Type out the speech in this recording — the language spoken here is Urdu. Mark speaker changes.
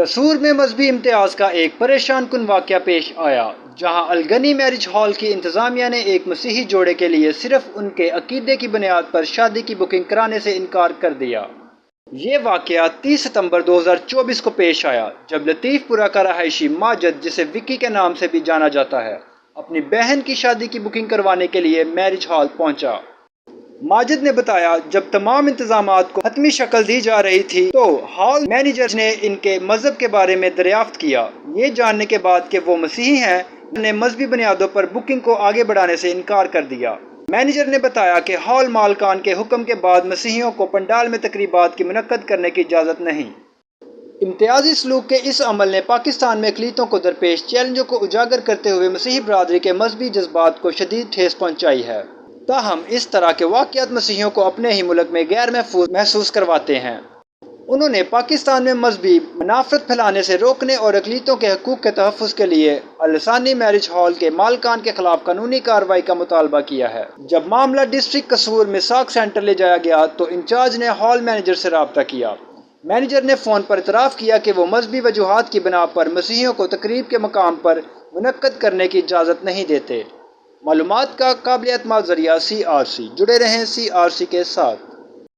Speaker 1: قصور میں مذہبی امتیاز کا ایک پریشان کن واقعہ پیش آیا، جہاں الغنی میرج ہال کی انتظامیہ نے ایک مسیحی جوڑے کے لیے صرف ان کے عقیدے کی بنیاد پر شادی کی بکنگ کرانے سے انکار کر دیا۔ یہ واقعہ 30 ستمبر 2024 کو پیش آیا، جب لطیف پورہ کا رہائشی ماجد، جسے وکی کے نام سے بھی جانا جاتا ہے، اپنی بہن کی شادی کی بکنگ کروانے کے لیے میرج ہال پہنچا۔ ماجد نے بتایا، جب تمام انتظامات کو حتمی شکل دی جا رہی تھی تو ہال مینیجر نے ان کے مذہب کے بارے میں دریافت کیا۔ یہ جاننے کے بعد کہ وہ مسیحی ہیں، انہوں نے مذہبی بنیادوں پر بکنگ کو آگے بڑھانے سے انکار کر دیا۔ مینیجر نے بتایا کہ ہال مالکان کے حکم کے بعد مسیحیوں کو پنڈال میں تقریبات کی منعقد کرنے کی اجازت نہیں۔ امتیازی سلوک کے اس عمل نے پاکستان میں اقلیتوں کو درپیش چیلنجوں کو اجاگر کرتے ہوئے مسیحی برادری کے مذہبی جذبات کو شدید ٹھیس پہنچائی ہے۔ تاہم اس طرح کے واقعات مسیحیوں کو اپنے ہی ملک میں غیر محفوظ محسوس کرواتے ہیں۔ انہوں نے پاکستان میں مذہبی منافرت پھیلانے سے روکنے اور اقلیتوں کے حقوق کے تحفظ کے لیے الاسانی میرج ہال کے مالکان کے خلاف قانونی کارروائی کا مطالبہ کیا ہے۔ جب معاملہ ڈسٹرکٹ قصور مساق سینٹر لے جایا گیا تو انچارج نے ہال مینیجر سے رابطہ کیا۔ مینیجر نے فون پر اعتراف کیا کہ وہ مذہبی وجوہات کی بنا پر مسیحیوں کو تقریب کے مقام پر منعقد کرنے کی اجازت نہیں دیتے۔ معلومات کا قابل اعتماد ذریعہ CRC۔ جڑے رہیں CRC کے ساتھ۔